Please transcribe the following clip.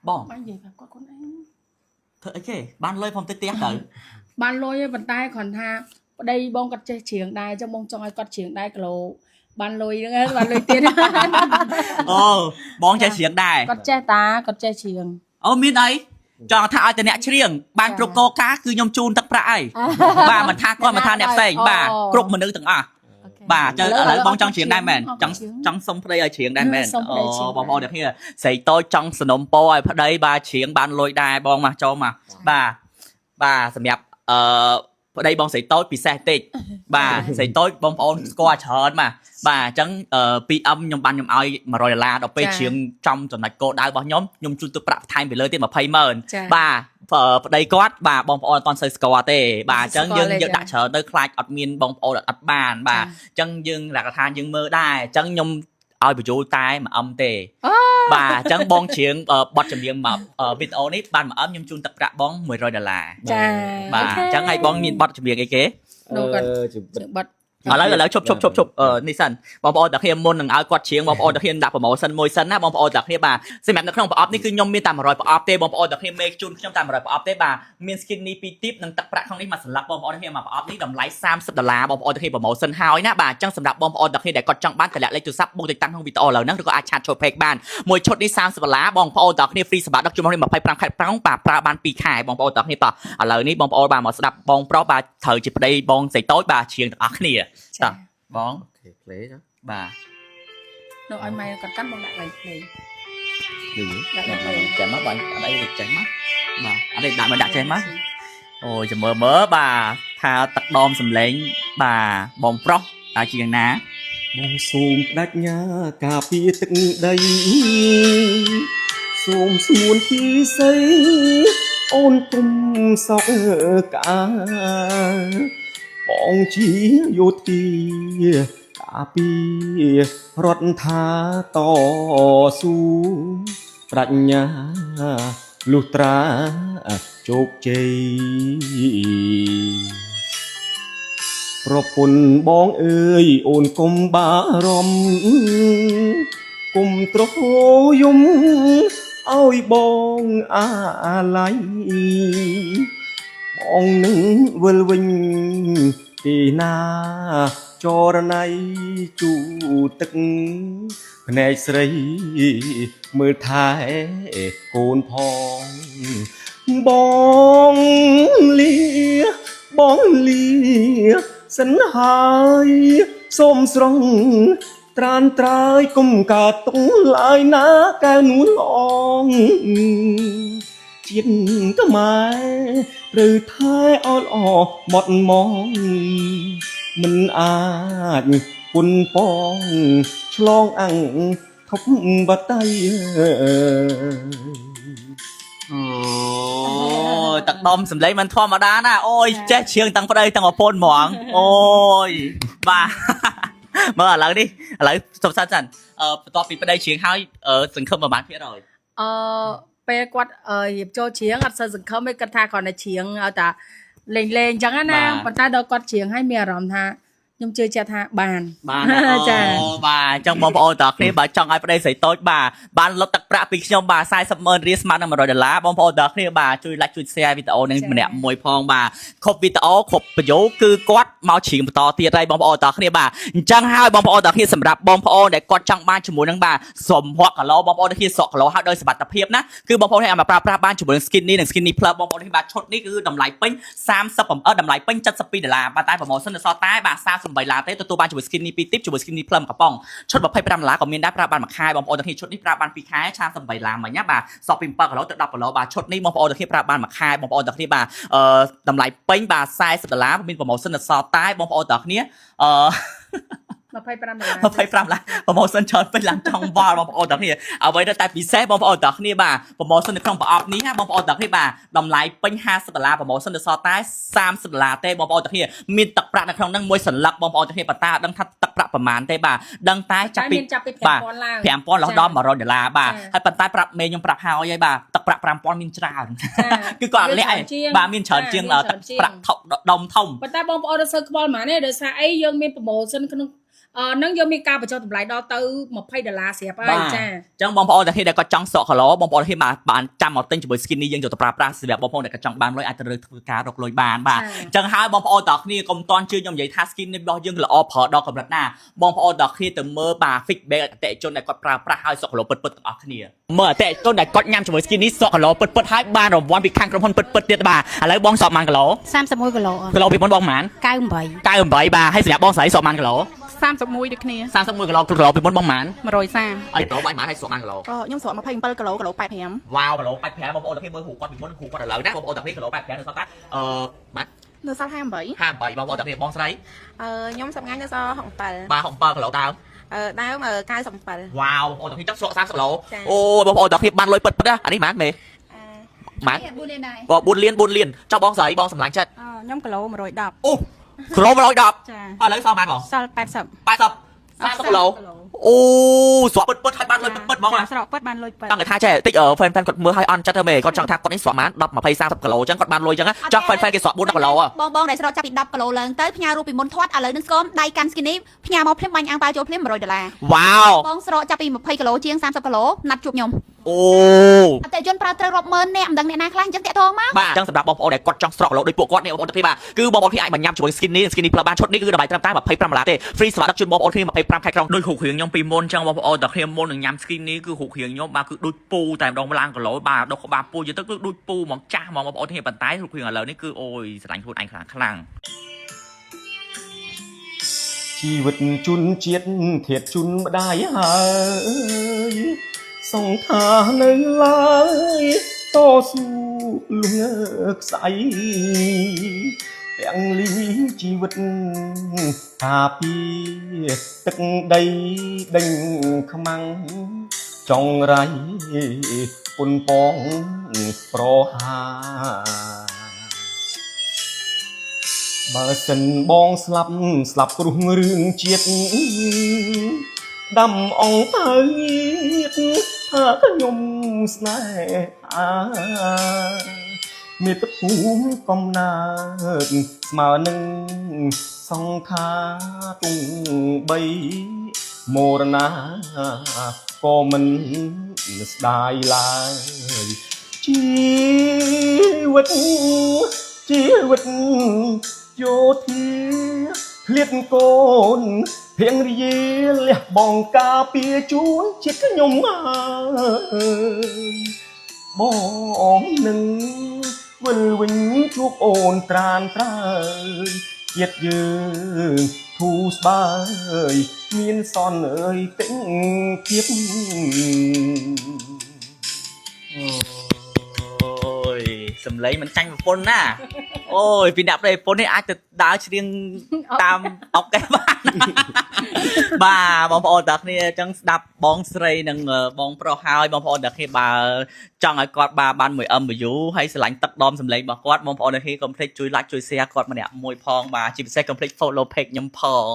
bong bán gì phải có con anh thôi ấy ban lôi phong tê tê tử ban lôi vận tay còn tha đây bong cắt chơi chiếng đai cho bong trong ai cắt chiếng đai kilo ban lôi nữa ban lôi tiền bong chơi chiếng đài cắt chơi tá cắt chơi chiếng miên ấy cho thàแต่អ្នកច្រៀងបានប្រកោការគឺខ្ញុំជូនទឹកប្រាក់ហើយបាទមិនថាគាត់មិនថាអ្នកផ្សេងបាទគ្រប់មនុស្សទាំងអស់បាទឥឡូវបងចង់ច្រៀងដែរមែនចង់សុំប្តីឲ្យច្រៀងដែរមែនបងប្អូនទាំងគ្នាស្រីតូចចង់สนมពោឲ្យប្តីបាទច្រៀងបានលុយដែរបងមកចូលមកបាទសម្រាប់ប្តីបងស្រីតូចពិសេសតិចបាទស្រីតូចបងប្អូនស្គាល់ច្រើនមកបាទអញ្ចឹង 2M ខ្ញុំបានខ្ញុំឲ្យ$100ដល់ពេលច្រៀងចំចំណុចគោលដៅរបស់ខ្ញុំជូនទឹកប្រាក់ថែមពីលើទៀត$200,000បាទប្តីគាត់បាទបងប្អូនអត់ទាន់សូវស្គាល់ទេបាទអញ្ចឹងយើងដាក់ច្រើនទៅខ្លាចអត់មានបងប្អូនអត់បានបាទអញ្ចឹងយើងលក្ខដ្ឋានយើងមើលដែរអញ្ចឹងខ្ញុំឲ្យបញ្ចូលតែ1Mទេបាទអញ្ចឹងបងច្រៀងបទចម្រៀងវីដេអូនេះបាន1Mខ្ញុំជូនទឹកប្រាក់បង$100ចាបាទអញ្ចឹងឲ្យបងមានបទចម្រៀងអីគេបទឥឡូវឈប់នេះសិនបងប្អូនតាគ្នាមុននឹងឲ្យគាត់ច្រៀងបងប្អូនតាគ្នាដាក់ promotion មួយសិនណាបងប្អូនតាគ្នាបាទសម្រាប់នៅក្នុងប្រអប់នេះគឺខ្ញុំមានតែ100ប្រអប់ទេបងប្អូនតាគ្នាមេជូនខ្ញុំតែ100ប្រអប់ទេបាទមាន skinny 2 tip និងទឹកប្រាក់ក្នុងនេះមួយសន្លឹកបងប្អូនតាគ្នាមួយប្រអប់នេះតម្លៃ$30បងប្អូនតាគ្នា promotion ហើយណាបាទអញ្ចឹងសម្រាប់បងប្អូនតាគ្នាដែលគាត់ចង់បានតម្លាក់លេខទូរស័ព្ទបុកទៅតាមក្នុងវីដេអូឥឡូវហ្នឹងឬក៏អាចឆាតចូល page បានមួយឈុតនេះ$30បងប្អូនតាគ្នា free សម្រាប់ដឹកជុំនេះ25ខែប្រងបាទប្រើបាន2ខែបងប្អូនតាគ្នាតោះឥឡូវនេះបងប្អូនបាទមកស្ដាប់បងប្រុសបាទត្រូវជាប្តីបងស្រីតូចបាទច្រៀងទាំងអស់គ្នាតោះបងអូខេ play ចុះបាទនោះឲ្យម៉ែគាត់កាន់បងដាក់ play ដាក់ play ចាំមកបងអត់អីចេះមកបាទអត់ទេដាក់មកដាក់ចេះមកអូយចាំមើលបាទថាទឹកដមសំឡេងបាទបងប្រុសតើជាយ៉ាងណាបងសូមបដិញ្ញាការពារទឹកដីសូមស្ងួនពីសីអូនគុំសក់កាបងជាយោធាការពាររដ្ឋាតស៊ូប្រាជ្ញាលុះត្រាជោគជ័យប្រពន្ធបងអើយអូនកុំបារម្ភគុំទ្រយំឲ្យបងអាឡ័យបងនឹងវិលវិញទីណាចរណៃជូទឹកភ្នែកស្រីមើលថែកូនផងបងលាសិនហើយសូមស្រង់ត្រានត្រើយគុំកាតុងឡើយណាកែវនួនអងជាតិខ្មែរត្រូវថែអត់អមត់មកមិនអាចពុនប៉ងឆ្លងអង្គធប់បតៃអូទឹកដុំសំឡេងមិនធម្មតាណាអូយចេះច្រៀងទាំងប្តីទាំងប្រពន្ធហ្មងអូយបាទមើលឥឡូវសុំសិនបន្ទាប់ពីប្តីច្រៀងហើយសង្ឃឹមប្រហែលភាគរយពេលគាត់រៀបចូលច្រៀងអត់សូវសង្ឃឹមទេគាត់ថាគាត់តែច្រៀងឲ្យតែលេងអញ្ចឹងណាប៉ុន្តែដល់គាត់ច្រៀងហើយមានអារម្មណ៍ថាខ្ញុំជឿជាក់ថាបានចាបាទអញ្ចឹងបងប្អូនទាំងគ្នាបើចង់ឲ្យប្តីស្រីតូចបាទបានលុបទឹកប្រាក់ពីខ្ញុំបាទ$40,000ស្មើនឹង$100បងប្អូនទាំងគ្នាបាទជួយ like ជួយ share វីដេអូនេះម្នាក់មួយផងបាទគ្រប់វីដេអូគ្រប់វីដេអូគឺគាត់មកច្រៀងបន្តទៀតហើយបងប្អូនទាំងគ្នាបាទអញ្ចឹងហើយបងប្អូនទាំងគ្នាសម្រាប់បងប្អូនដែលគាត់ចង់បានជាមួយនឹងបាទសុំហក់គីឡូបងប្អូនទាំងគ្នាសក់គីឡូហើយដោយសមត្ថភាពណាគឺបងប្អូនឲ្យមកប្រើប្រាស់បានជាមួយនឹង skinny និង skinny plus បងប្អូនទាំងគ្នាបាទឈុតនេះគឺតម្លៃពេញតម្លៃពេញ$72បាទតែ promotion នៅសល់តែបាទ$38ទេទទួលបានជាមួយ skinny 2 tip ជាមួយ skinny plus កំប៉ុងឈុត$25ក៏មានដែរប្រើបានមួយខែបងប្អូនទាំងគ្នាឈុតនេះប្រើបាន2ខែ$38មិញណាបាទសក់ពី7គីឡូទៅ10គីឡូបាទឈុតនេះបងប្អូនទាំងគ្នាប្រើបានមួយខែបងប្អូនទាំងគ្នាបាទតម្លៃពេញបាទ$40មាន promotion នៅសល់តែបងប្អូនទាំងគ្នា$25 promotion ច្រើនពេញឡើងចង់វល់បងប្អូនទាំងគ្នាអ្វីដែលតែពិសេសបងប្អូនទាំងគ្នាបាទ promotion នៅក្នុងប្រអប់នេះណាបងប្អូនទាំងគ្នាបាទតម្លៃពេញ$50 promotion នៅសល់តែ$30ទេបងប្អូនទាំងគ្នាមានទឹកប្រាក់នៅក្នុងហ្នឹងមួយសន្លឹកបងប្អូនទាំងគ្នាប៉ុន្តែអត់ដឹងថាទឹកប្រាក់ប្រមាណទេបាទដឹងតែចាប់ពី$5,000ឡើង$5,000រហូតដល់$100បាទហើយប៉ុន្តែប្រាប់មេខ្ញុំប្រាប់ហើយបាទទឹកប្រាក់$5,000មានច្រើនគឺគាត់អត់លាក់ឯងបាទមានច្រើនជាងទឹកប្រាក់ដុំធំប៉ុន្តែបងប្អូនរត់សើខ្វល់ហ្មងទេដោយសារអីយើងមាន promotion ក្នុង នឹងយកមានការបញ្ចុះតម្លៃដល់ទៅ$20ស្រាប់ហើយចា ចឹងបងប្អូនតែគេដែលគាត់ចង់សក់គីឡូបងប្អូនគេបានចាំមកទិញជាមួយ skin នេះយើងយកទៅប្រើប្រាស់សម្រាប់បងប្អូនដែលគាត់ចង់បានលុយអាចទៅរើធ្វើការរកលុយបានបាទចឹងហើយបងប្អូនទាំងគ្នាកុំតន់ជឿខ្ញុំនិយាយថា skin នេះរបស់យើងល្អប្រើដល់កម្រិតណាបងប្អូនទាំងគ្នាទៅមើលបាទ feedback អតិថិជនដែលគាត់ប្រើប្រាស់ហើយសក់គីឡូពិតៗទាំងអស់គ្នាមើលអតិថិជនដែលគាត់ញ៉ាំជាមួយ skin នេះសក់គីឡូពិតៗហើយបានរង្វាន់ពីខាងក្រុមហ៊ុនពិតៗទៀតបាទឥឡូវបងសក់ប៉ុន្មានគីឡូ31គីឡូ គីឡូពីមុនបងប៉ុន្មាន98 98បាទហើយសម្រាប់បងស្រីសក់ប៉ុន្មានគីឡូ31ដូចគ្នា31គីឡូគីឡូពីមុនបងប៉ុន្មាន130អីគីឡូបាញ់ប៉ុន្មានហើយសក់ប៉ុន្មានគីឡូខ្ញុំស្រក27គីឡូ85វ៉ាវគីឡូ85បងប្អូនទាំងគ្នាមើលគ្រូគាត់ពីមុនគ្រូគាត់ឥឡូវណាបងប្អូនទាំងគ្នាគីឡូ85នៅសល់តាបាទនៅសល់58 58បងប្អូនទាំងគ្នាបងស្រីខ្ញុំសប្ងាញ់នៅសល់67បាទ67គីឡូដើមដើម97វ៉ាវបងប្អូនទាំងគ្នាចង់ស្រក30គីឡូអូបងប្អូនទាំងគ្នាបានលុយពិតណាអានេះម៉ានមេម៉ាន4លានដែរ4លានចុះបងស្រីបងសម្លាញ់ចិត្តខ្ញុំគីឡូ110អូគីឡូ110ចាឥឡូវសល់ប៉ុន្មានបងសល់80 30គីឡូអូស្រក់ពិតហើយបានលុយពិតបងស្រកពិតបានលុយពិតចង់ថាចេះតិចហ្វេនគាត់មើលឲ្យអន់ចិត្តទៅមេគាត់ចង់ថាគាត់នេះស្រក់បាន10 20 30គីឡូចឹងគាត់បានលុយចឹងចង់ហ្វេនគេស្រក់4 10គីឡូបងដែលស្រកចាប់ពី10គីឡូឡើងទៅផ្ញើរូបពីមុនធាត់ឥឡូវនឹងស្គមដៃកាន់ skinny ផ្ញើមកភ្លាមបាញ់អាំងប៉ាវចូលភ្លាម$100វ៉ាវបងស្រកចាប់ពី20គីឡូជាង30គីឡូណាត់ជួបខ្ញុំអូអតិជនប្រើត្រូវរាប់ម៉ឺនអ្នកមិនដឹងអ្នកណាខ្លះអញ្ចឹងតាក់ទងមកបាទអញ្ចឹងសម្រាប់បងប្អូនដែលគាត់ចង់ស្រកគីឡូដូចពួកគាត់នេះបងប្អូនទាំងគ្នាបាទគឺបងប្អូនគ្នាអាចបញ្ញ៉ាំជាមួយ skinny plus បានឈុតនេះគឺតម្លៃត្រឹមតែ$25ទេ free សម្រាប់ដឹកជូនបងប្អូនគ្នា25ខែក្រុងដូចរូបរាងខ្ញុំពីមុនអញ្ចឹងបងប្អូនទាំងគ្នាមុននឹងញ៉ាំ skinny គឺរូបរាងខ្ញុំបាទគឺដូចពូតែម្ដងឡើងគីឡូបាទដុសក្បាលពូយទៅគឺដូចពូហ្មងចាស់ហ្មងបងប្អូនគ្នាប៉ុន្តែរូបរាងឥឡូវនេះគឺអូយស្រឡាញ់ខ្លួនឯងខ្លាំងជីវិតជូនជាតិធាតជូនម្ដាយហើយសង្ខានៅឡើយតស៊ូលងខ្សែទាំងលីជីវិតតាពីទឹកដីដេញខ្មាំងចង់រៃពុនពងប្រហាបើសិនបងស្លាប់ព្រោះរឿងជាតិដាំអងទៅថាខ្ញុំស្នេហាមាតុភូមិកំណើតស្មើនឹងសង្ខាទុងបីមរណាក៏មិនស្ដាយឡើយជីវិតយោធាឃ្លាតកូនភៀងរយាលះបងការពារជូនជាតិខ្ញុំហើយបងនឹងវិលវិញជួបអូនត្រានត្រើយជាតិយើងធូរស្បើយមានសនអើយពេញភាពអូយសំឡេងមិនចាញ់ប្រពន្ធណាអូយពីអ្នកប្រពន្ធនេះអាចទៅដើរច្រៀងតាមអុកកែបានបាទបងប្អូនទាំងគ្នាអញ្ចឹងស្ដាប់បងស្រីនិងបងប្រុសហើយបងប្អូនទាំងគ្នាបើចង់ឲ្យគាត់បាន1M view ហើយស្រឡាញ់ទឹកដមសំឡេងរបស់គាត់បងប្អូនទាំងគ្នាកុំភ្លេចជួយ like ជួយ share គាត់ម្នាក់មួយផងបាទជាពិសេសកុំភ្លេច follow page ខ្ញុំផង